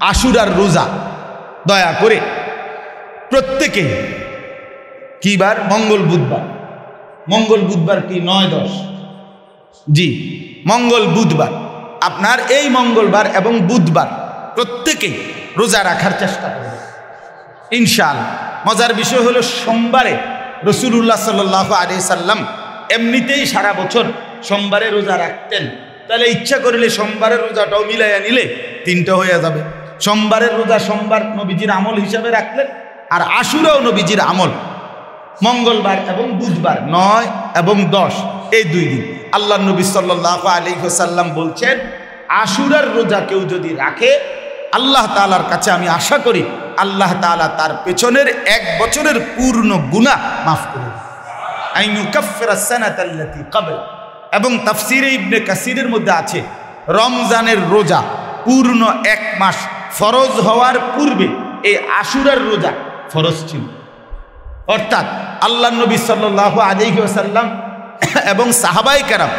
আশুরার রোজা দয়া করে প্রত্যেকে কি বার? মঙ্গল বুধবার। মঙ্গল বুধবার কি 9-10? জি, মঙ্গল বুধবার। আপনার এই মঙ্গলবার এবং বুধবার প্রত্যেকে রোজা রাখার চেষ্টা করবে ইনশাআল্লাহ। মজার বিষয় হলো সোমবারে রাসূলুল্লাহ সাল্লাল্লাহু আলাইহি সাল্লাম এমনিতেই সারা বছর সোমবারে রোজা রাখতেন। তাহলে ইচ্ছা করলে সোমবারের রোজাটাও মিলাইয়া নিলে 3টা হয়ে যাবে। সোমবারের রোজা সোমবার নবীজির আমল হিসাবে রাখলেন, আর আশুরাও নবীজির আমল। মঙ্গলবার এবং বুধবার 9 এবং 10 এই 2 দিন আল্লাহ নবী সাল্লাল্লাহু আলাইহি ওয়াসাল্লাম বলছেন, আশুরার রোজা কেউ যদি রাখে আল্লাহ তাআলার কাছে আমি আশা করি আল্লাহ তাআলা তার পেছনের 1 বছরের পূর্ণ গুনাহ মাফ করে দেন। আইয়ুকাফিরা সানাতাল্লাতী ক্বাবলা। এবং তাফসীরে ইবনে কাসিরের মধ্যে আছে রমজানের রোজা পূর্ণ 1 মাস ফরজ হওয়ার পূর্বে এই আশুরার রোজা ফরজ ছিল। অর্থাৎ আল্লাহ নবী সাল্লাল্লাহু আলাইহি ওয়াসাল্লাম এবং সাহাবায়ে কেরাম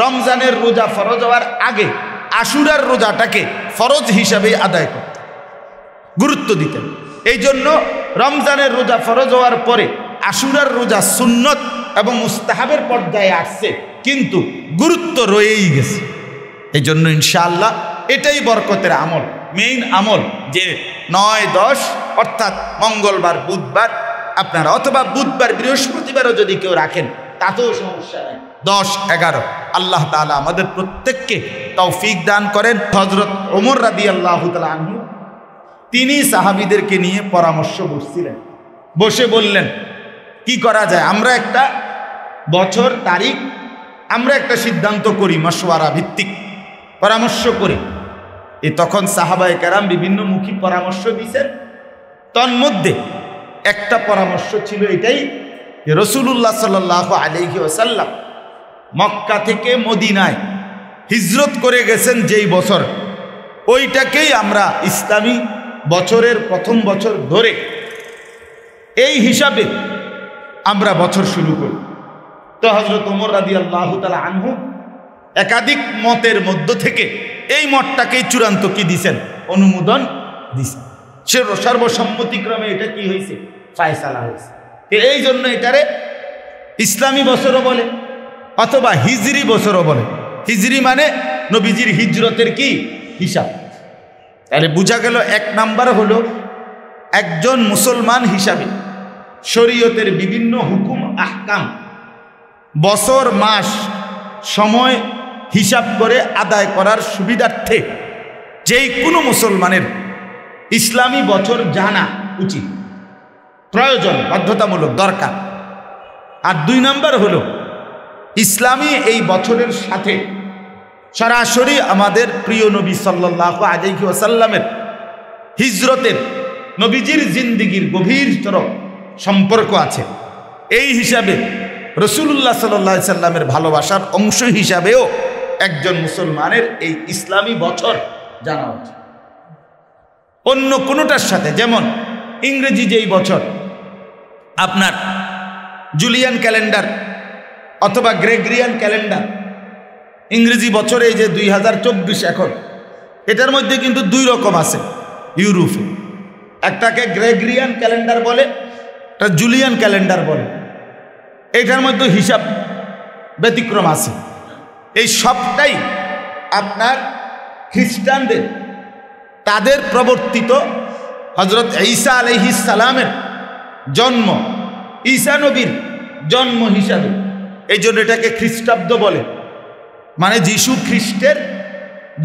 রমজানের রোজা ফরজ হওয়ার আগে আশুরার রোজাটাকে ফরজ হিসাবে আদায় করতেন, গুরুত্ব দিতেন। এই জন্য রমজানের রোজা ফরজ হওয়ার পরে আশুরার রোজা সুন্নত এবং মুস্তাহাবের পর্যায়ে আসছে, কিন্তু গুরুত্ব রয়েই গেছে। এই জন্য ইনশাআল্লাহ এটাই বরকতের আমল, মেইন আমল, যে 9-10 অর্থাৎ মঙ্গলবার বুধবার আপনারা, অথবা বুধবার বৃহস্পতিবারও যদি কেউ রাখেন তাতেও সমস্যা নেই। 10-11 আল্লাহ তাআলা আমাদের প্রত্যেককে তৌফিক দান করেন। হযরত ওমর রাদিয়াল্লাহু তাআলা আনহু তিনি সাহাবীদেরকে নিয়ে পরামর্শ করছিলেন, বসে বললেন কি করা যায়, আমরা একটা বছর তারিখ আমরা একটা সিদ্ধান্ত করি, মাশওয়ারা ভিত্তিক পরামর্শ করি। তখন সাহাবায়ে কেরাম বিভিন্ন মুখী পরামর্শ দিয়েছেন। তন্মধ্যে একটা পরামর্শ ছিল এটাই যে রাসূলুল্লাহ সাল্লাল্লাহু আলাইহি ওয়াসাল্লাম মক্কা থেকে মদিনায় হিজরত করে গেছেন যেই বছর, ওইটাকেই আমরা ইসলামী বছরের প্রথম বছর ধরে এই হিসাবে আমরা বছর শুরু করি। তো হযরত ওমর রাদিয়াল্লাহু তাআলা আনহু একাধিক মতের মধ্য থেকে এই মতটাকেই চূড়ান্ত কি দিছেন? অনুমোদন দিছেন। সে সর্বসম্মতিক্রমে এটা কি হয়েছে? ফায়সালা হয়েছে। এই জন্য এটারে ইসলামী বছরও বলে অথবা হিজরি বছরও বলে। হিজরি মানে নবীজির হিজরতের কি হিসাব। তাহলে বোঝা গেল 1 নাম্বার হলো একজন মুসলমান হিসাবে শরীয়তের বিভিন্ন হুকুম আহকাম বছর মাস সময় হিসাব করে আদায় করার সুবিধার্থে যেই কোনো মুসলমানের ইসলামী বছর জানা উচিত, প্রয়োজন, বাধ্যতামূলক, দরকার। আর 2 নাম্বার হলো ইসলামী এই বছরের সাথে সরাসরি আমাদের প্রিয় নবী সাল্লাল্লাহু আলাইহি ওয়াসাল্লামের হিজরতের, নবীজির জিন্দেগীর গভীরতর সম্পর্ক আছে। এই হিসাবে রাসূলুল্লাহ সাল্লাল্লাহু আলাইহি সাল্লামের ভালোবাসার অংশ হিসাবেও একজন মুসলমানের এই ইসলামী বছর জানা উচিত। অন্য কোনোটার সাথে, যেমন ইংরেজি যেই বছর আপনার জুলিয়ান ক্যালেন্ডার অথবা গ্রেগরিয়ান ক্যালেন্ডার, ইংরেজি বছরে এই যে 2024 এখন, এটার মধ্যে কিন্তু 2 রকম আছে ইউরোপে। একটাকে গ্রেগরিয়ান ক্যালেন্ডার বলে, একটা জুলিয়ান ক্যালেন্ডার বলে। এটার মধ্যে হিসাব ব্যতিক্রম আছে। এই সবটাই আপনার খ্রিস্টানদের তাদের প্রবর্তিত হযরত ঈসা আলাইহিস সালামের জন্ম, ঈসা নবীর জন্ম হিসাবে, এই জন্য এটাকে খ্রিস্টাব্দ বলে, মানে যীশু খ্রিস্টের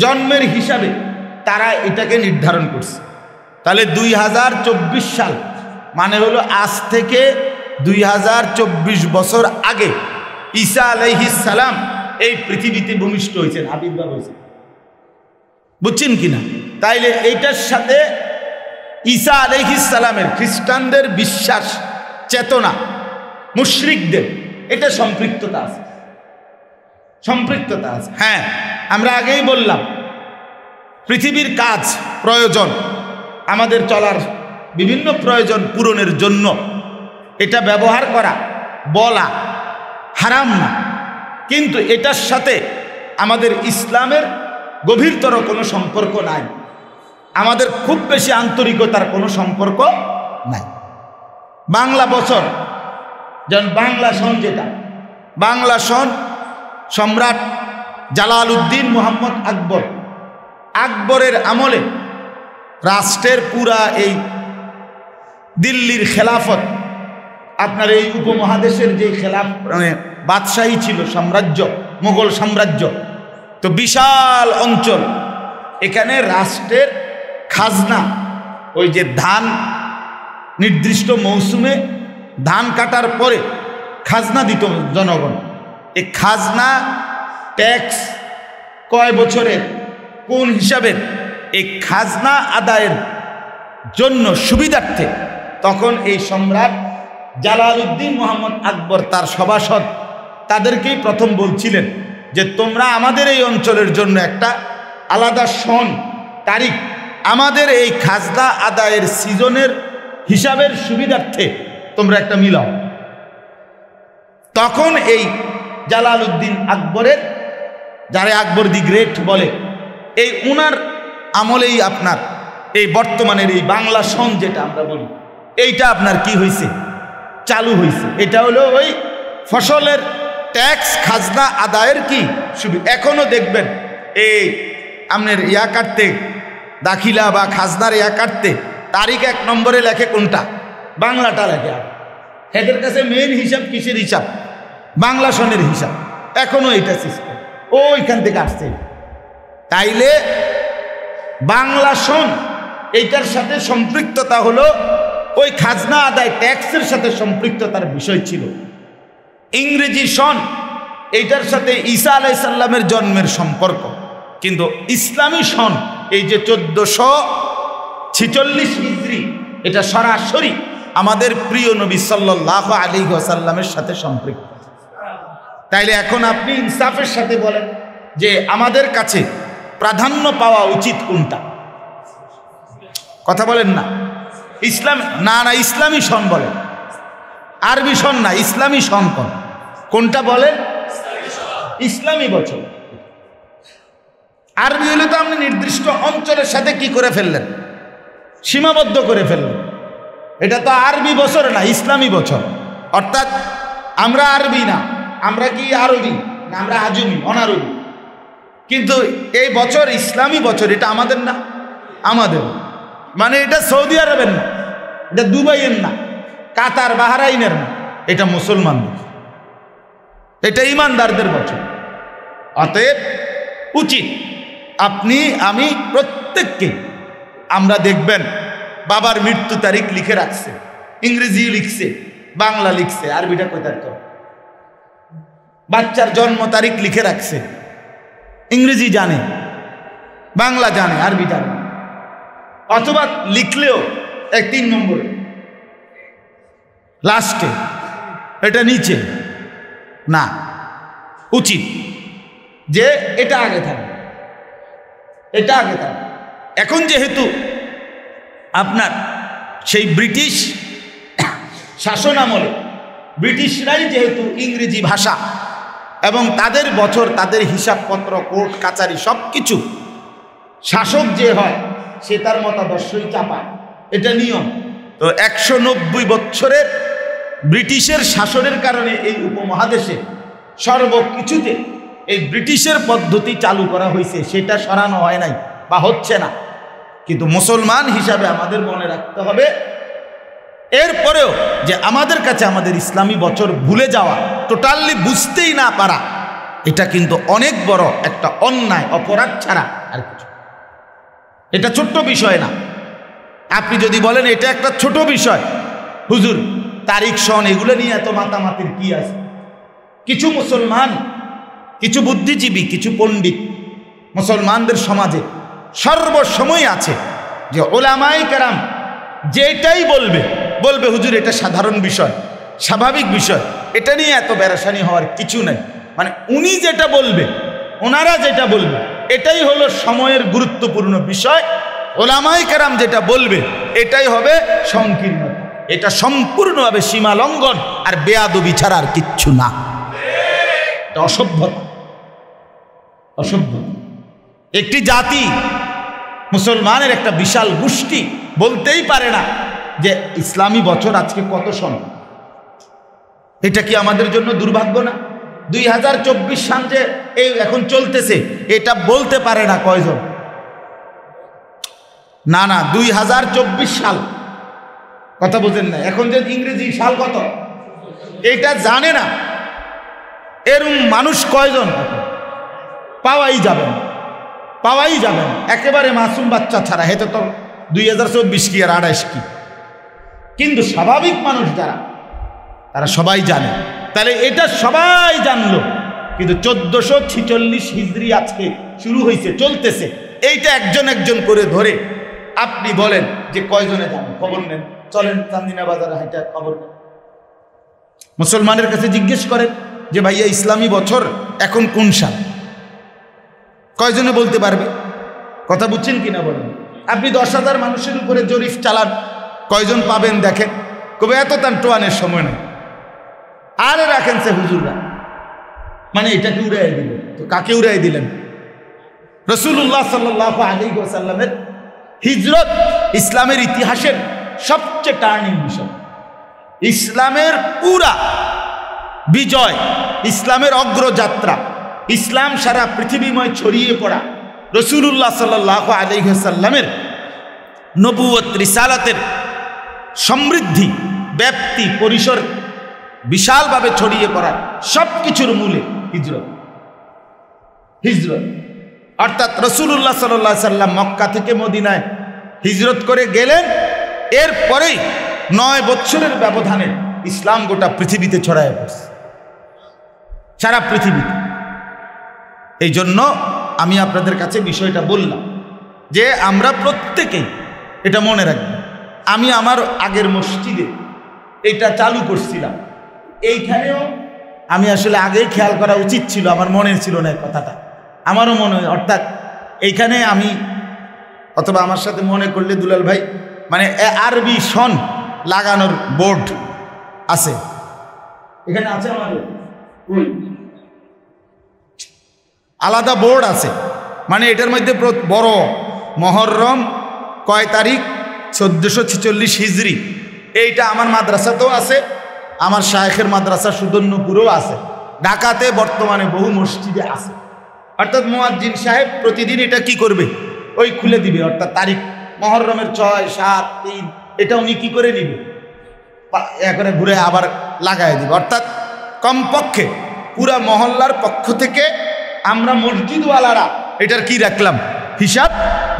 জন্মের হিসাবে তারা এটাকে নির্ধারণ করছে। তাহলে 2024 সাল মানে হলো আজ থেকে 2024 বছর আগে ঈসা আলাইহিস সালাম এই পৃথিবীতে ভূমিষ্ঠ হয়েছেন, আবির্ভাব হয়েছে। বুঝছেন কিনা? তাইলে এইটার সাথে ঈসা আলাইহিস সালামের খ্রিস্টানদের বিশ্বাস চেতনা, মুশরিকদের, এটা সম্পৃক্ততা আছে, সম্পৃক্ততা আছে। হ্যাঁ, আমরা আগেই বললাম পৃথিবীর কাজ, প্রয়োজন, আমাদের চলার বিভিন্ন প্রয়োজন পূরণের জন্য এটা ব্যবহার করা, বলা হারাম না, কিন্তু এটার সাথে আমাদের ইসলামের গভীরতর কোনো সম্পর্ক নাই। আমাদের খুব বেশি আন্তরিকতার কোনো সম্পর্ক নাই। বাংলা বছর যেমন বাংলা সন, যেটা বাংলা সন সম্রাট জালালউদ্দিন মোহাম্মদ আকবর, আকবরের আমলে রাষ্ট্রের পুরা এই দিল্লির খেলাফত, আপনার এই উপমহাদেশের যে মানে বাদশাহী ছিল, সাম্রাজ্য, মোগল সাম্রাজ্য, তো বিশাল অঞ্চল, এখানে রাষ্ট্রের খাজনা, ওই যে ধান নির্দিষ্ট মৌসুমে ধান কাটার পরে খাজনা দিত জনগণ, এই খাজনা ট্যাক্স কয় বছরের কোন হিসাবের, এই খাজনা আদায়ের জন্য সুবিধার্থে তখন এই সম্রাট জালালউদ্দিন মোহাম্মদ আকবর তার সভাসদ তাদেরকেই প্রথম বলছিলেন যে তোমরা আমাদের এই অঞ্চলের জন্য একটা আলাদা সন তারিখ, আমাদের এই খাজনা আদায়ের সিজনের হিসাবের সুবিধার্থে তোমরা একটা মিলাও। তখন এই জালালউদ্দিন আকবরের, যারা আকবর দি গ্রেট বলে, এই উনার আমলেই আপনার এই বর্তমানের এই বাংলা সন যেটা আমরা বলি, এইটা আপনার কি হয়েছে, চালু হয়েছে। এটা হলো ওই ফসলের ট্যাক্স খাজনা আদায়ের কি সুবিধা। এখনো দেখবেন এই আপনার ইয়া কাটতে, দাখিলা বা খাজনার ইয়া কাটতে তারিখ 1 নম্বরে লেখে কোনটা, বাংলাটা লেখে। আর এদের কাছে মেইন হিসাব কিসের হিসাব, বাংলা সনের হিসাব। এখনো এটা সিস্টেম ওইখান থেকে আসছে। তাইলে বাংলা সন এইটার সাথে সম্পৃক্ততা হলো ওই খাজনা আদায় ট্যাক্সের সাথে সম্পৃক্ততার বিষয় ছিল। ইংরেজি সন এইটার সাথে ঈসা আলাইহিস সালামের জন্মের সম্পর্ক, কিন্তু ইসলামী সন এই যে 1446 হিজরি, এটা সরাসরি আমাদের প্রিয় নবী সাল্লাল্লাহু আলাইহি ওয়াসাল্লামের সাথে সম্পৃক্ত। তাইলে এখন আপনি ইনসাফের সাথে বলেন যে আমাদের কাছে প্রাধান্য পাওয়া উচিত কোনটা, কথা বলেন না। ইসলাম না, ইসলামী সন বলেন, আরবি সন না, ইসলামী সন কোনটা বলেন, ইসলামী বছর। আরবি হলে তো আপনি নির্দিষ্ট অঞ্চলের সাথে কি করে ফেললেন, সীমাবদ্ধ করে ফেললেন। এটা তো আরবি বছর না, ইসলামী বছর। অর্থাৎ আমরা আরবি না, আমরা কি আরবি না, আমরা আজমি, অনারবি। কিন্তু এই বছর ইসলামী বছর, এটা আমাদের না, আমাদের। মানে এটা সৌদি আরবের না, এটা দুবাইয়ের না, কাতার বাহরাইনের না, এটা মুসলমানদের, এটা ইমানদারদের বছর। অতএব উচিত আপনি আমি প্রত্যেককে, আমরা দেখবেন বাবার মৃত্যু তারিখ লিখে রাখছে, ইংরেজি লিখছে, বাংলা লিখছে, আরবিটা কোথায় তো, বাচ্চার জন্ম তারিখ লিখে রাখছে, ইংরেজি জানে, বাংলা জানে, আরবি জানে। অথবা লিখলেও 3 নম্বরে লাস্টে, এটা নিচে না, উচিত যে এটা আগে থাকে, এটা আগে থাকে। এখন যেহেতু আপনার সেই ব্রিটিশ শাসন আমলে ব্রিটিশরাই যেহেতু ইংরেজি ভাষা এবং তাদের বছর, তাদের হিসাবপত্র, কোর্ট কাচারি সব কিছু, শাসক যে হয় সে তার মতাদর্শই চাপায়, এটা নিয়ম। তো 190 বছরের ব্রিটিশের শাসনের কারণে এই উপমহাদেশে সর্বকিছুতে এই ব্রিটিশের পদ্ধতি চালু করা হয়েছে, সেটা সরানো হয় নাই বা হচ্ছে না। কিন্তু মুসলমান হিসাবে আমাদের মনে রাখতে হবে, এরপরেও যে আমাদের কাছে আমাদের ইসলামী বছর ভুলে যাওয়া, টোটালি বুঝতেই না পারা, এটা কিন্তু অনেক বড় একটা অন্যায়, অপরাধ ছাড়া আর কিছু। এটা ছোট্ট বিষয় না। আপনি যদি বলেন এটা একটা ছোট বিষয়, হুজুর তারিখ সন এগুলো নিয়ে এত মাতামাতির কি আছে? কিছু মুসলমান, কিছু বুদ্ধিজীবী, কিছু পণ্ডিত মুসলমানদের সমাজে সর্বসময় আছে যে ওলামায়ে কেরাম যেটাই বলবে হুজুর এটা সাধারণ বিষয়, স্বাভাবিক বিষয়, এটা নিয়ে এত বেরাসানি হওয়ার কিছু নাই। মানে উনি যেটা বলবে, ওনারা যেটা বলবে, এটাই হলো সময়ের গুরুত্বপূর্ণ বিষয়। ওলামায়ে কেরাম যেটা বলবে এটাই হবে সংকীর্ণ, এটা সম্পূর্ণভাবে সীমা লঙ্ঘন আর বেয়াদবি ছাড়া আর কিচ্ছু না। এটা অসভ্যতা, অসভ্যতা। একটি জাতি মুসলমানের একটা বিশাল গোষ্ঠী বলতেই পারে না যে ইসলামী বছর আজকে কত সন। এটা কি আমাদের জন্য দুর্ভাগ্য না? 2024 সাল যে এই এখন চলতেছে, এটা বলতে পারে না কয়জন? না না, 2024 সাল, কথা বোঝেন না। এখন যে ইংরেজি সাল কত এটা জানে না, এরকম মানুষ কয়জন? পাওয়াই যাবে না, পাওয়াই যাবে না, একেবারে মাসুম বাচ্চা ছাড়া। হেতে তো 2024 কি আর 28 কি। কিন্তু স্বাভাবিক মানুষ যারা, তারা সবাই জানে। তাহলে এটা সবাই জানলো, কিন্তু 1446 হিজরি আজকে শুরু হয়েছে, চলতেছে। এইটা একজন একজন করে ধরে আপনি বলেন যে কয়জনে জানেন? খবর নেন, চলেন চান্দিনা বাজারে হাইটা খবর নেন। মুসলমানের কাছে জিজ্ঞেস করেন যে ভাইয়া ইসলামী বছর এখন কোন সাল? কয়জনে বলতে পারবে? কথা বুঝছেন কিনা বলেন। আপনি 10,000 মানুষের উপরে জরিপ চালান, কয়জন পাবেন দেখেন? কবে এত তার টোয়ানের সময় নেই, আরে রাখেন সে হুজুররা, মানে এটাকে উড়াই দিল। তো কাকে উড়াই দিলেন? রাসূলুল্লাহ সাল্লাল্লাহু আলাইহি ওয়াসাল্লামের হিজরত ইসলামের ইতিহাসের সবচেয়ে টার্নিং বিষয়। ইসলামের পুরা বিজয়, ইসলামের অগ্রযাত্রা, ইসলাম সারা পৃথিবীময় ছড়িয়ে পড়া, রাসূলুল্লাহ সাল্লাল্লাহু আলাইহি ওয়াসাল্লামের নবুয়ত রিসালাতের সমৃদ্ধি, ব্যাপ্তি, পরিসর বিশালভাবে ছড়িয়ে পড়া সব কিছুর মূলে হিজরত। হিজরত অর্থাৎ রাসূলুল্লাহ সাল্লাল্লাহু আলাইহি ওয়াসাল্লাম মক্কা থেকে মদিনায় হিজরত করে গেলেন, এরপরেই 9 বছরের ব্যবধানে ইসলাম গোটা পৃথিবীতে ছড়ায় পড়ছে, সারা পৃথিবীতে। এই জন্য আমি আপনাদের কাছে বিষয়টা বললাম যে আমরা প্রত্যেকেই এটা মনে রাখবো। আমি আমার আগের মসজিদে এটা চালু করছিলাম, এইখানেও আমি আসলে আগেই খেয়াল করা উচিত ছিল, আমার মনে ছিল না কথাটা, আমারও মনে হয়। অর্থাৎ এইখানে আমি, অথবা আমার সাথে মনে করলে দুলাল ভাই, মানে আরবি সন লাগানোর বোর্ড আছে, এখানে আছে আমাদের আলাদা বোর্ড আছে। মানে এটার মধ্যে বড় মহররম কয় তারিখ 1446 হিজরি, এইটা আমার মাদ্রাসাতেও আছে, আমার শায়েখের মাদ্রাসা সুদর্ণপুরেও আছে, ঢাকাতে বর্তমানে বহু মসজিদে আছে। অর্থাৎ মুয়াজ্জিন সাহেব প্রতিদিন এটা কি করবে? ওই খুলে দিবে, অর্থাৎ তারিখ মহররমের 6, 7, 3 এটা উনি কি করে নিবে, করে ঘুরে আবার লাগাই দিবে। অর্থাৎ কমপক্ষে পুরা মহল্লার পক্ষ থেকে আমরা মসজিদওয়ালারা এটার কি রাখলাম? হিসাব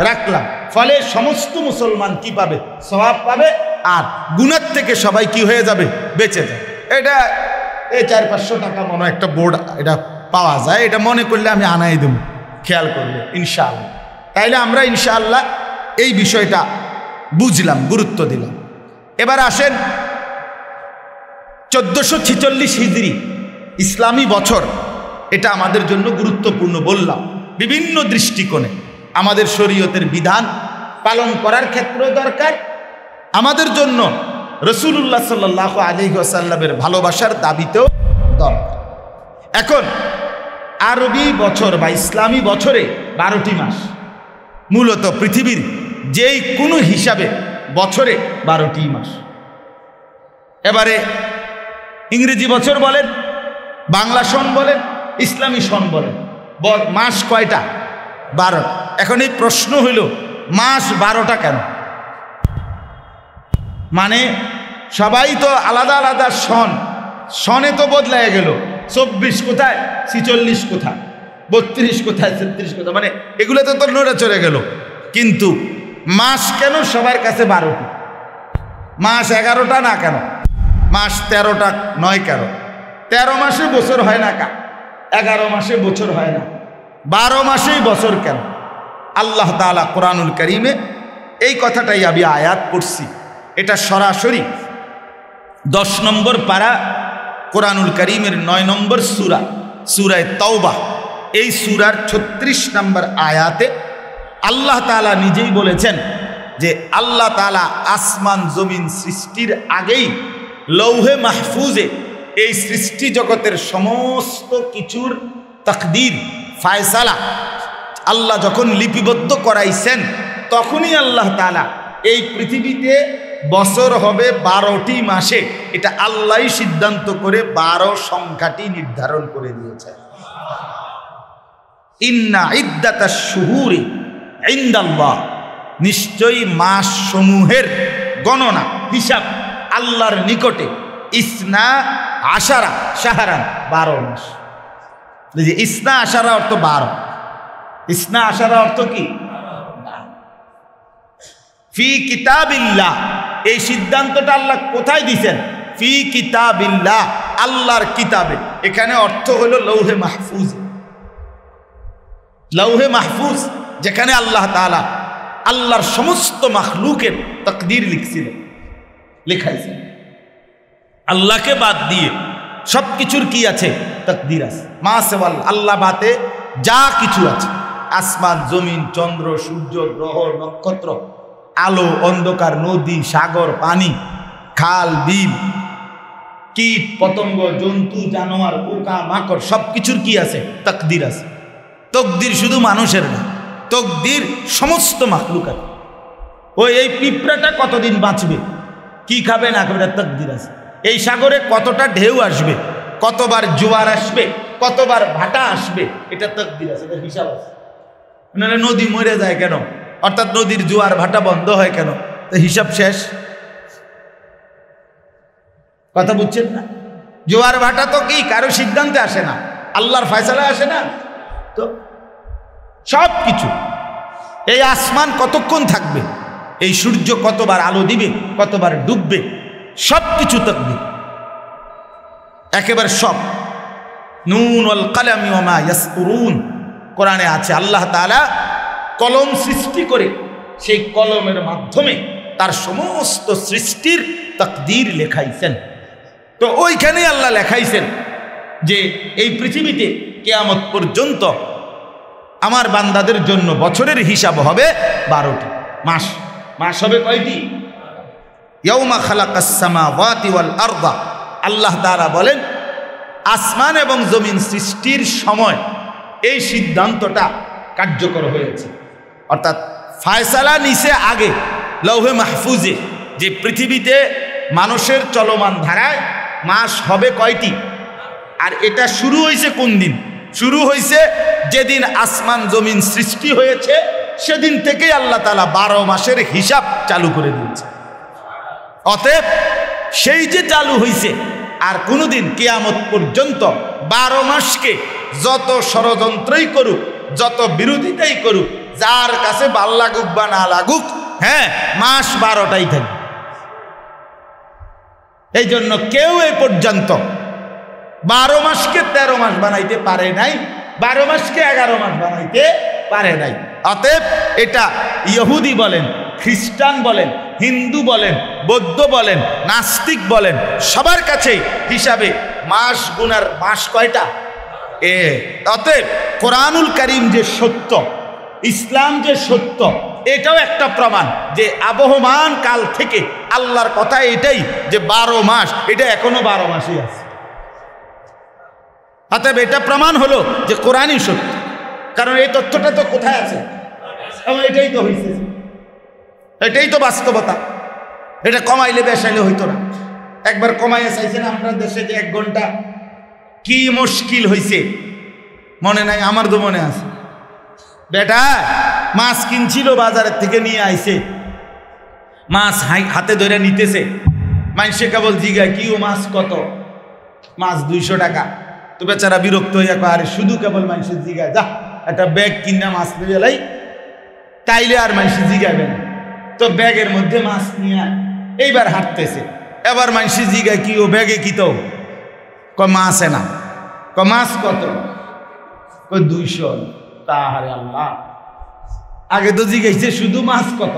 রাখলাম। ফলে সমস্ত মুসলমান কি পাবে? সওয়াব পাবে, আর গুনাহ থেকে সবাই কি হয়ে যাবে? বেঁচে যাবে। এটা এই 400-500 টাকা মনে একটা বোর্ড এটা পাওয়া যায়, এটা মনে করলে আমি আনাই দেব, খেয়াল করলে ইনশাআল্লাহ। তাইলে আমরা ইনশাআল্লাহ এই বিষয়টা বুঝলাম, গুরুত্ব দিলাম। এবার আসেন 1446 হিজরি ইসলামী বছর, এটা আমাদের জন্য গুরুত্বপূর্ণ বললাম বিভিন্ন দৃষ্টিকোণে। আমাদের শরীয়তের বিধান পালন করার ক্ষেত্রে দরকার, আমাদের জন্য রাসূলুল্লাহ সাল্লাল্লাহু আলাইহি ওয়াসাল্লামের ভালোবাসার দাবিতেও দরকার। এখন আরবি বছর বা ইসলামী বছরে 12টি মাস, মূলত পৃথিবীর যেই কোনো হিসাবে বছরে 12টি মাস। এবারে ইংরেজি বছর বলেন, বাংলা সন বলেন, ইসলামী সন বলেন, মাস কয়টা? 12। এখন এই প্রশ্ন হইল মাস 12টা কেন? মানে সবাই তো আলাদা আলাদা সন, সনে তো বদলায় গেল, 24 কোথায়, 46 কোথায়, 32 কোথায়, 36 কোথায়, মানে এগুলোতে তো নড়ে চড়ে গেল। কিন্তু মাস কেন সবার কাছে 12টি? মাস 11টা না কেন? মাস 13টা নয় কেন? 13 মাসে বছর হয় না কা? 11 মাসে বছর হয় না? 12 মাসেই বছর কেন? আল্লাহ তাআলা কোরআনুল কারীমে এই কথাটাই আমি আয়াত পড়ছি, এটা সরাসরি 10 নম্বর পারা কোরআনুল কারীমের 9 নম্বর সূরা, সূরায়ে তাওবা, এই সূরার 36 নম্বর আয়াতে আল্লাহ তাআলা নিজেই বলেছেন যে আল্লাহ তাআলা আসমান জমিন সৃষ্টির আগেই লৌহে মাহফুজে এই সৃষ্টি জগতের সমস্ত কিছুর তাকদীর, ফায়সালা আল্লাহ যখন লিপিবদ্ধ করাইছেন, তখনই আল্লাহ তাআলা এই পৃথিবীতে বছর হবে 12টি মাসে, এটা আল্লাহই সিদ্ধান্ত করে 12 সংখ্যাটি নির্ধারণ করে দিয়েছেন। ইন্না ইদ্দাতাশ শুহুরি ইনদাল্লাহ, নিশ্চয়ই মাস সমূহের গণনা হিসাব আল্লাহর নিকটে ইসনা আশারা শাহরান, 12 মাস। যে ইসনা আশারা অর্থ 12, ইসনা আশারা অর্থ কি? ফি কিতাবিল্লাহ, এই সিদ্ধান্তটা আল্লাহ কোথায় দিয়েছেন? ফি কিতাবিল্লাহ, আল্লাহর কিতাবে। এখানে অর্থ হলো লৌহে মাহফুজ। লৌহে মাহফুজ যেখানে আল্লাহ তাআলা আল্লাহর সমস্ত মাখলুকের তাকদীর লিখছিলেন, লেখাইছেন। আল্লাহকে বাদ দিয়ে সব কিছুর কি আছে? তাকদীর আছে। মা সেওয়াল, আল্লাহ বাদে যা কিছু আছে, আসমান জমিন চন্দ্র সূর্য গ্রহ নক্ষত্র, আলো অন্ধকার, নদী সাগর পানি, খাল বিল, কীট পতঙ্গ জন্তু জানোয়ার পোকা মাকড়, সব কিছুর কি আছে? তাকদীর আছে। তকদির শুধু মানুষের না, তকদির সমস্ত মাখলুকাত। ওই এই পিঁপড়াটা কতদিন বাঁচবে, কি খাবে না খাবে, তাকদীর আছে। এই সাগরে কতটা ঢেউ আসবে, কতবার জোয়ার আসবে, কতবার ভাটা আসবে, এটা তাকদীর আছে, এটা হিসাব আছে। নাহলে নদী মরে যায় কেন? অর্থাৎ নদীর জোয়ার ভাটা বন্ধ হয় কেন? তো হিসাব শেষ। কথা বুঝছেন না? জোয়ার ভাটা তো কি কারো সিদ্ধান্তে আসে না, আল্লাহর ফয়সালায় আসে না। তো সব কিছু, এই আসমান কতক্ষণ থাকবে, এই সূর্য কতবার আলো দিবে, কতবার ডুববে, সব কিছু তাকদীর একেবারে সব। নুন ওয়াল কালামি ওয়া মা ইয়াসতুরুন, কোরআনে আছে আল্লাহ তাআলা কলম সৃষ্টি করে সেই কলমের মাধ্যমে তার সমস্ত সৃষ্টির তাকদীর লেখাইছেন। তো ওইখানে আল্লাহ লেখাইছেন যে এই পৃথিবীতে কিয়ামত পর্যন্ত আমার বান্দাদের জন্য বছরের হিসাব হবে 12টি মাস। মাস হবে কয়টি? ইয়াউমা খালাকাস সামাওয়াতি ওয়াল আরদা, আল্লাহ তাআলা বলেন আসমান এবং জমিন সৃষ্টির সময় এই সিদ্ধান্তটা কার্যকর হয়েছে। অর্থাৎ ফায়সালা নিছে আগে লৌহে মাহফুজে, যে পৃথিবীতে মানুষের চলমান ধারায় মাস হবে কয়টি। আর এটা শুরু হয়েছে কোন দিন? শুরু হয়েছে যেদিন আসমান জমিন সৃষ্টি হয়েছে, সেদিন থেকেই আল্লাহ তাআলা 12 মাসের হিসাব চালু করে দিয়েছে। অতএব সেই যে চালু হয়েছে, আর কোনোদিন কিয়ামত পর্যন্ত 12 মাসকে যত ষড়যন্ত্রই করুক, যত বিরোধিতাই করুক, যার কাছে ভাল লাগুক বা না লাগুক, হ্যাঁ, মাস 12টাই থাকবে। এই জন্য কেউ এই পর্যন্ত 12 মাসকে 13 মাস বানাইতে পারে নাই, 12 মাসকে 11 মাস বানাইতে পারে নাই। অতএব এটা ইহুদি বলেন, খ্রিস্টান বলেন, হিন্দু বলেন, বৌদ্ধ বলেন, নাস্তিক বলেন, সবার কাছেই হিসাবে মাস গুনার মাস কয়টা? অতএব কোরআনুল কারীম যে সত্য, ইসলাম যে সত্য, এটাও একটা প্রমাণ যে আবহমান কাল থেকে আল্লাহর কথা এটাই যে 12 মাস, এটা এখনো 12 মাসই আছে। অতএব এটা প্রমাণ হলো যে কোরআনই সত্য। কারণ এই তথ্যটা তো কোথায় আছে? এটাই তো হয়েছে, এটাই তো বাস্তবতা। এটা কমাইলে বেসাইলে হইতো না। একবার কমাইয়া চাইছেন আপনার দেশে যে 1 ঘন্টা, কি মুশকিল হয়েছে মনে নাই? আমার তো মনে আছে। বেটা মাছ কিনছিল, বাজারের থেকে নিয়ে আইছে, মাছ হাতে ধরে নিতেছে, মানুষে কেবল জিগায় কি ও মাছ কত? মাছ 200 টাকা। তো বেচারা বিরক্ত হইয়া কয়, আরে শুধু কেবল মানুষের জিগায়, যা একটা ব্যাগ কিনা মাছ নিয়ে এলাই, তাইলে আর মানুষের জিগাবে না। তো ব্যাগের মধ্যে মাছ নিয়ে এইবার হাঁটতেছে, এবার মানুষের জিগায় কি ও ব্যাগে কি? তো কয় মাছ না। কয় মাছ কত? কয় 200। তাহারে আল্লাহ, আগে তো জিগাইছে শুধু মাছ কত,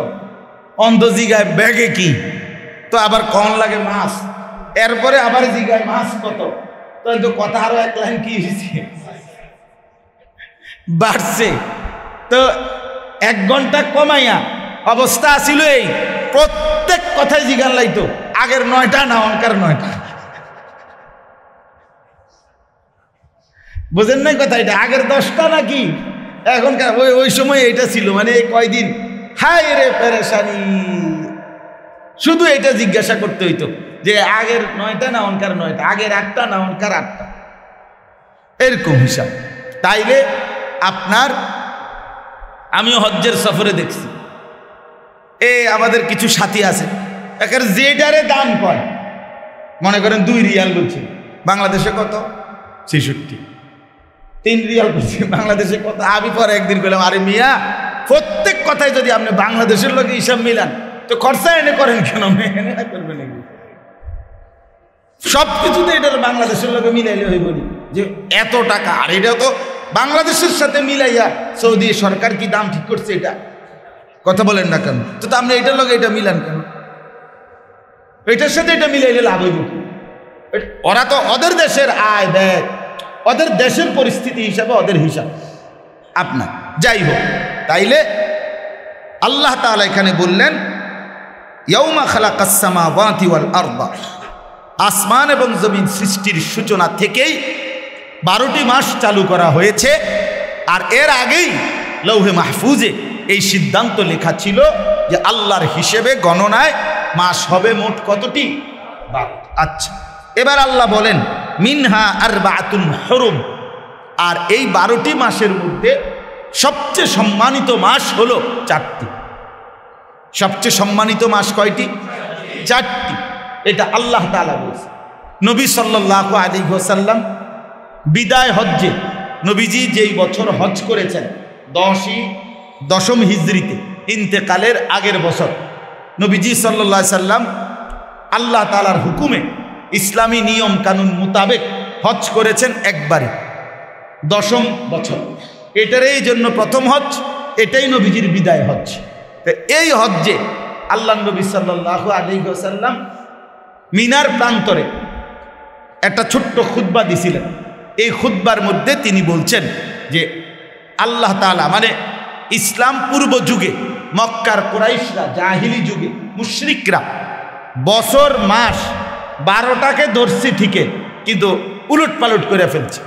অন্ধ জিগায় ব্যাগে কি? তো আবার কম লাগে মাছ, এরপরে আবার জিগায় মাছ কত। তো কথা আরো 1 লাইন কি হয়েছে, বাড়ছে। তো 1 ঘন্টা কমাইয়া অবস্থা আসিল এই, প্রত্যেক কথায় জিগান লাইতো, আগের 9টা না অনকার 9টা। বুঝেন নাই কথা? এটা আগের 10টা নাকি এখনকার? ওই সময় এইটা ছিল, মানে এই কয়দিন হায় রে পেরেশানি। শুধু এটা জিজ্ঞাসা করতে হইতো যে আগের 9টা না অনকার 9টা, আগের 8টা না অনকার 8টা, এরকম হিসাব। তাইলে আপনার আমিও হজ্জের সফরে দেখছি, আমাদের কিছু সাথী আছে একের যেটারে দাম কয়, মনে করেন 2 রিয়াল বলছে, বাংলাদেশে কত? 66। 3 রিয়াল বলছে, বাংলাদেশে কত? আমি পরে একদিন বললাম, আরে মিয়া, প্রত্যেক কথায় যদি আপনি বাংলাদেশের লোকে হিসাব মিলান তো খরচা এনে করেন কেন? এনে করবেন সব কিছুতে এটার বাংলাদেশের লোকে মিলাইলে হইব যে এত টাকা। আর এটা তো বাংলাদেশের সাথে মিলাইয়া সৌদি সরকার কি দাম ঠিক করছে? এটা কথা বলেন না কেন? তো আপনি এটার লোকে এটা মিলান কেন? এটার সাথে এটা মিলাইলে লাভ হইব কি? ওরা তো ওদের দেশের আয় ব্যয়, ওদের দেশের পরিস্থিতি হিসাবে ওদের হিসাব আপনার। যাই হোক, তাইলে আল্লাহ তাআলা এখানে বললেন ইয়াউমা খালাকাস সামাওয়াতি ওয়াল আরদা, আসমান এবং জমিন সৃষ্টির সূচনা থেকেই 12টি মাস চালু করা হয়েছে। আর এর আগেই লৌহে মাহফুজে এই সিদ্ধান্ত লেখা ছিল যে আল্লাহর হিসেবে গণনায় মাস হবে মোট কতটি? 12। আচ্ছা, এবার আল্লাহ বলেন মিনহা আরবাতুন হুরুম, আর এই 12টি মাসের মধ্যে সবচেয়ে সম্মানিত মাস হলো 4টি। সবচেয়ে সম্মানিত মাস কয়টি? 4টি। এটা আল্লাহ তাআলা বলেছে। নবী সাল্লাল্লাহু আলাইহি ওয়াসাল্লাম বিদায় হজ্জে, নবীজি যেই বছর হজ করেছেন 10ম হিজরিতে, ইন্তেকালের আগের বছর, নবীজি সাল্লাল্লাহু আলাইহি সাল্লাম আল্লাহ তাআলার হুকুমে ইসলামী নিয়ম কানুন মোতাবেক হজ করেছেন একবারই, 10ম বছর। এটার এই জন্য প্রথম হজ, এটাই নবীজির বিদায় হজ। তো এই হজ্জে আল্লাহ নবী সাল্লাল্লাহু আলাইহি ওয়াসাল্লাম মিনার প্রান্তরে একটা ছোট্ট খুতবা দিছিলেন। এই খুতবার মধ্যে তিনি বলছেন যে আল্লাহ তাআলা, মানে ইসলাম পূর্ব যুগে মক্কার কুরাইশরা, জাহিলি যুগে মুশরিকরা বছর মাস 12টাকে ধরছি ঠিকই, কিন্তু উলট পালট করে ফেলছে।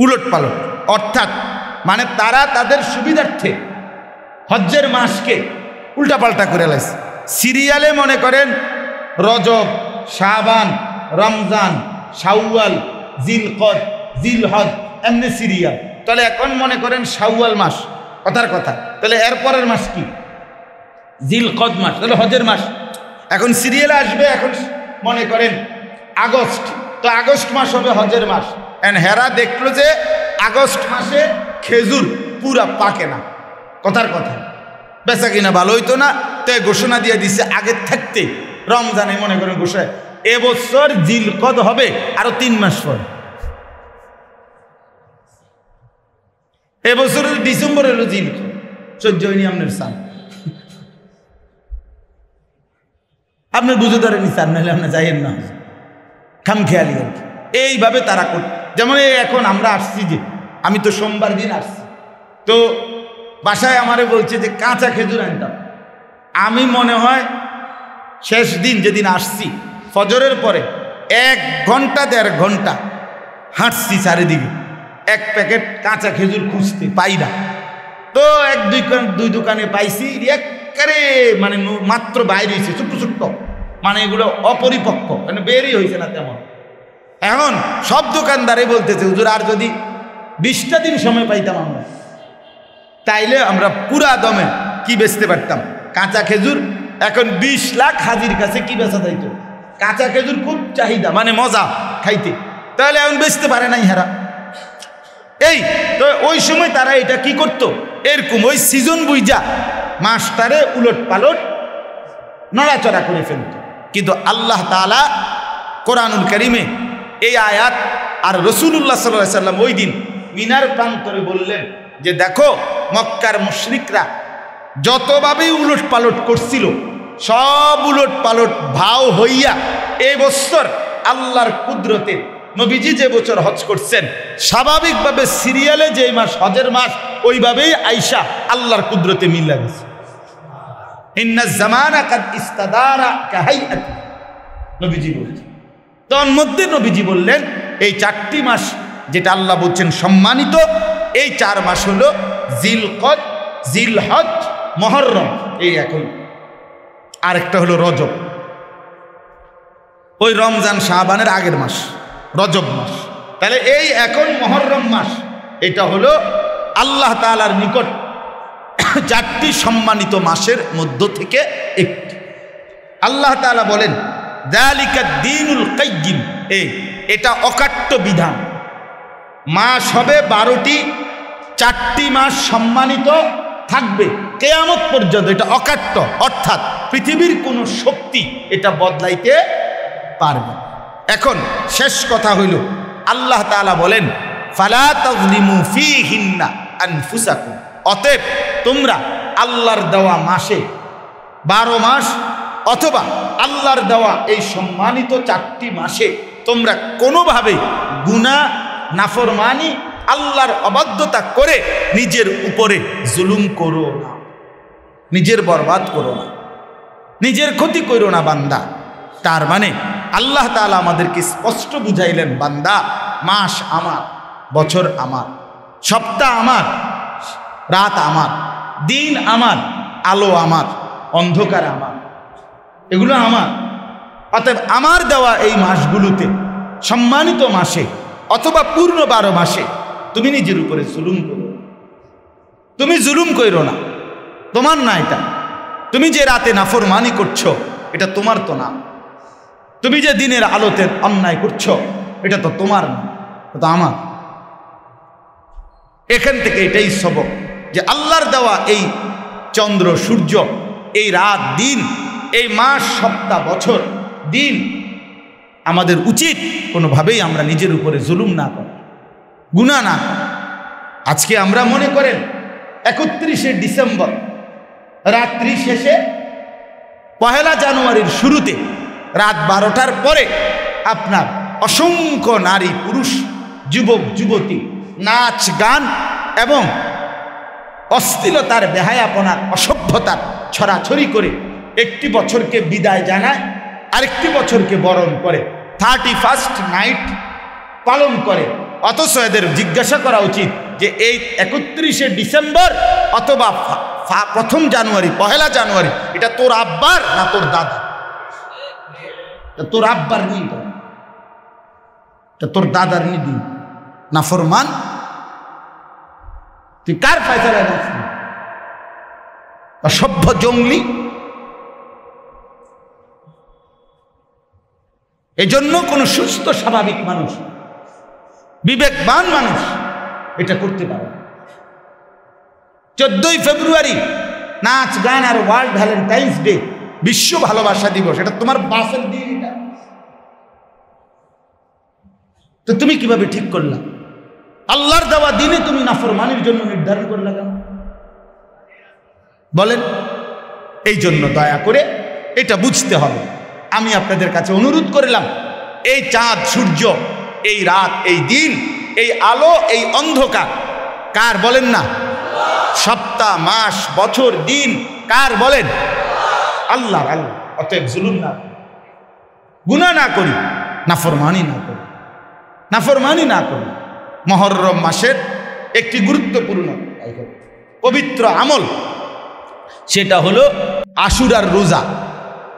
উলট পালট অর্থাৎ মানে তারা তাদের সুবিধার্থে হজ্জের মাসকে উল্টাপাল্টা করে লাইছে। সিরিয়ালে মনে করেন রজব, শাবান, রমজান, শাওয়াল, জিলকদ, জিলহজ, এমনি সিরিয়াল। তাহলে এখন মনে করেন শাওয়াল মাস, কথার কথা, তাহলে এরপরের মাস কি? জিলকদ মাস, তাহলে হজের মাস। এখন সিরিয়ালে আসবে, এখন মনে করেন আগস্ট, তো আগস্ট মাস হবে হজের মাস। হেরা দেখলো যে আগস্ট মাসে খেজুর পুরা পাকে না, কথার কথা, বেচা কিনা ভালো হইতো না, তো ঘোষণা দিয়ে দিছে আগের থাকতে। রমজানে মনে করেন ঘোষণা, এবছর জিলকদ হবে আরো 3 মাস পর। এবছর ডিসেম্বর এলো জিলকদ, সহ্য হয়নি আপনার সান, আপনি বুঝে ধরেনি চান, নাহলে আপনি যাইয়েন না, খাম খেয়ালি আর কি। এইভাবে তারা কর, যেমন এখন আমরা আসছি, যে আমি তো সোমবার দিন আসছি, তো বাসায় আমারে বলছে যে কাঁচা খেজুর আনতাম। আমি মনে হয় শেষ দিন যেদিন আসছি, ফজরের পরে 1 ঘন্টা 1.5 ঘন্টা হাঁটছি চারিদিকে, এক প্যাকেট কাঁচা খেজুর খুঁজতে পাই না। তো 1-2 দোকানে পাইছি, একেবারে মানে মাত্র বাইরে হয়েছে, ছোট্ট ছোট্ট, মানে এগুলো অপরিপক্ক, মানে বেরই হয়েছে না তেমন। এখন সব দোকানদারে বলতেছে হুজুর আর যদি 20টা দিন সময় পাইতাম আমরা, তাইলে আমরা পুরা দমে কি বেচতে পারতাম কাঁচা খেজুর। এখন 20 লাখ হাজির কাছে কি বেচা যাইতো? কাঁচা খেজুর খুব চাহিদা, মানে মজা খাইতে, তাহলে এখন বেচতে পারে নাই হেরা। এই তো ওই সময় তারা এটা কি করতো, এরকম ওই সিজন বুঝা মাসটারে উলট পালট নড়াচড়া করে ফেলত। কিন্তু আল্লাহ তাআলা কোরআনুল কারীমে এই আয়াত আর রাসূলুল্লাহ সাল্লাল্লাহু আলাইহি সাল্লাম ওই দিন মিনার প্রান্তরে বললেন যে দেখো, মক্কার মুশরিকরা যতভাবেই উলট পালট করছিল, সব উলট পালট ভাও হইয়া এই বছর আল্লাহর কুদরতে নবীজি যে বছর হজ করছেন, স্বাভাবিকভাবে সিরিয়ালে যে মাস হজের মাস, ওইভাবেই আইসা আল্লাহর কুদরতে মিলা গেছে। ইন্না জামানা কাদ ইস্তাদারা কাহাইয়াতি, নবীজি বলছেন। তখন মধ্যে নবীজি বললেন এই 4টি মাস যেটা আল্লাহ বলছেন সম্মানিত, এই 4 মাস হলো জিলকদ, জিলহজ মুহররম, এই এখন আরেকটা হলো রজব। ওই রমজান শাবানের আগের মাস রজব মাস। তাহলে এই এখন মুহররম মাস, এটা হলো আল্লাহ তাআলার নিকট 4টি সম্মানিত মাসের মধ্য থেকে একটি। আল্লাহ তাআলা বলেন যালিকা দ্বীনুল কাইয়্যিম, এটা অকাট্য বিধান। মাস হবে 12টি, 4টি মাস সম্মানিত থাকবে কিয়ামত পর্যন্ত, এটা অকাট্য, অর্থাৎ পৃথিবীর কোনো শক্তি এটা বদলাইতে পারবে। এখন শেষ কথা হইল আল্লাহ তাআলা বলেন ফালা তাযলিমু ফীহিন্না আনফুসাকুম, অতএব তোমরা আল্লাহর দেওয়া মাসে 12 মাস অথবা আল্লাহর দেওয়া এই সম্মানিত 4টি মাসে তোমরা কোনোভাবে গুনাহ, নাফরমানি, আল্লাহর অবাধ্যতা করে নিজের উপরে জুলুম করো না, নিজের বরবাদ করো না, নিজের ক্ষতি করো না বান্দা। তার মানে আল্লাহ তাআলা আমাদেরকে স্পষ্ট বুঝাইলেন, বান্দা মাস আমার, বছর আমার, সপ্তাহ আমার, রাত আমার, দিন আমার, আলো আমার, অন্ধকার আমার, এগুলো আমার। অতএব আমার দেওয়া এই মাসগুলোতে, সম্মানিত মাসে অথবা পূর্ণ 12 মাসে তুমি নিজের উপরে জুলুম করো, তুমি জুলুম করো না, তোমার না এটা। তুমি যে রাতে নাফরমানি করছো এটা তোমার তো না, তুমি যে দিনের আলোতে অন্যায় করছো এটা তো তোমার না, এটা তো আমার। এখান থেকে এটাই সবক যে আল্লাহর দেওয়া এই চন্দ্র, সূর্য, এই রাত, দিন, এই মাস, সপ্তাহ, বছর, দিন, আমাদের উচিত কোনোভাবেই আমরা নিজের উপরে জুলুম না করি, গুনাহ না করি। আজকে আমরা মনে করেন 31শে ডিসেম্বর রাত্রি শেষে, 1 জানুয়ারির শুরুতে রাত 12টার পরে আপনার অসংখ্য নারী, পুরুষ, যুবক, যুবতী নাচ, গান এবং অশ্লীলতার, বেহায়াপনার, অসভ্যতার ছড়াছড়ি করে একটি বছরকে বিদায় জানায়, আরেকটি বছরকে বরণ করে, 31st নাইট পালন করে। অথচ এদের জিজ্ঞাসা করা উচিত যে এই 31শে ডিসেম্বর অথবা 1 জানুয়ারি, 1 জানুয়ারি, এটা তোর আব্বার না তোর দাদা? তোর আব্বার নিয়ে, তোর দাদার নিদিন। নাফরমান, তুই কার ফয়সালায় নাচবি? অসভ্য, জঙ্গলি। এজন্য কোন সুস্থ স্বাভাবিক মানুষ, বিবেকবান মানুষ এটা করতে পারে। 14ই ফেব্রুয়ারি নাচ, গান আর ওয়ার্ল্ড ভ্যালেন্টাইন্স ডে, বিশ্ব ভালোবাসা দিবস, এটা তোমার বাসের দিন। এটা তো তুমি কিভাবে ঠিক করলা? আল্লাহর দেওয়া দিনে তুমি নাফরমানির জন্য নির্ধারণ করলা কেন বলেন? এই জন্য দয়া করে এটা বুঝতে হবে। আমি আপনাদের কাছে অনুরোধ করলাম, এই চাঁদ, সূর্য, এই রাত, এই দিন, এই আলো, এই অন্ধকার কার বলেন না? সপ্তাহ, মাস, বছর, দিন কার বলেন? আল্লাহ। আল্লাহ। অতএব জুলুম না, গুনাহ না করি, নাফরমানি না করি, নাফরমানি না করি। মুহররম মাসের একটি গুরুত্বপূর্ণ পবিত্র আমল, সেটা হলো আশুরার রোজা।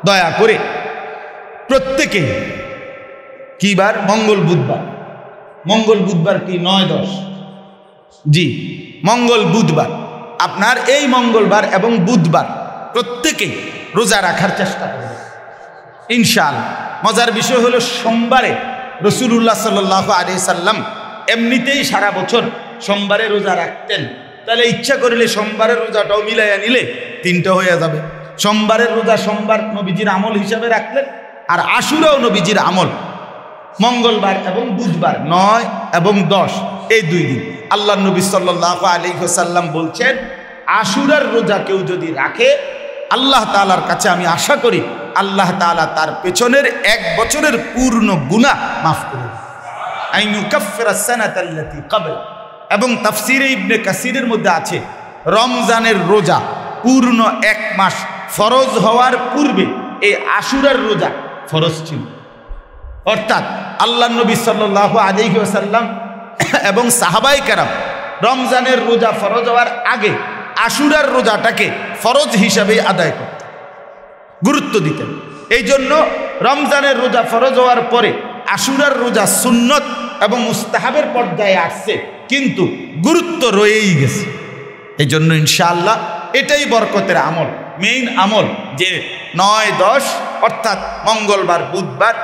দয়া করে প্রত্যেকে, কি বার? মঙ্গল বুধবার। মঙ্গল বুধবার কি 9-10? জি, মঙ্গল বুধবার। আপনার এই মঙ্গলবার এবং বুধবার প্রত্যেকেই রোজা রাখার চেষ্টা করবেন ইনশাআল্লাহ। মজার বিষয় হলো সোমবারে রাসূলুল্লাহ সাল্লাল্লাহু আলাইহি সাল্লাম এমনিতেই সারা বছর সোমবারে রোজা রাখতেন। তাহলে ইচ্ছা করলে সোমবারের রোজাটাও মিলাইয়া নিলে 3টা হয়ে যাবে। সোমবারের রোজা সোমবার নবীজির আমল হিসাবে রাখলেন, আর আশুরাও নবীজির আমল। মঙ্গলবার এবং বুধবার 9 এবং 10 এই 2 দিন আল্লাহ নবী সাল্লাল্লাহু আলাইহি ওয়াসাল্লাম বলছেন, আশুরার রোজা কেউ যদি রাখে, আল্লাহ তাআলার কাছে আমি আশা করি আল্লাহ তাআলা তার পেছনের 1 বছরের পূর্ণ গুনাহ মাফ করে দেন। আইয়ুকাফিরাস সানাতাল্লাতী ক্বাবলা। এবং তাফসীরে ইবনে কাসিরের মধ্যে আছে, রমজানের রোজা পূর্ণ 1 মাস ফরজ হওয়ার পূর্বে এই আশুরার রোজা ফরজ ছিল। অর্থাৎ আল্লাহ নবী সাল্লাল্লাহু আলাইহি ওয়াসাল্লাম এবং সাহাবায়ে কেরাম রমজানের রোজা ফরজ হওয়ার আগে আশুরার রোজাটাকে ফরজ হিসাবে আদায় করতেন, গুরুত্ব দিতেন। এই জন্য রমজানের রোজা ফরজ হওয়ার পরে আশুরার রোজা সুন্নত এবং মুস্তাহাবের পর্যায়ে আসছে, কিন্তু গুরুত্ব রয়েই গেছে। এই জন্য ইনশাআল্লাহ এটাই বরকতের আমল, মেইন আমল, যে 9-10 অর্থাৎ মঙ্গলবার বুধবার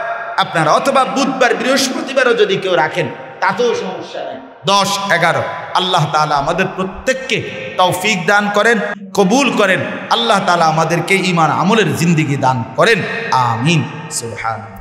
আপনারা, অথবা বুধবার বৃহস্পতিবারও যদি কেউ রাখেন তাতেও সমস্যা নেই, 10-11। আল্লাহ তাআলা আমাদের প্রত্যেককে তৌফিক দান করেন, কবুল করেন। আল্লাহ তাআলা আমাদেরকে ঈমান আমলের জিন্দেগি দান করেন, আমিন। সুবহানাল্লাহ।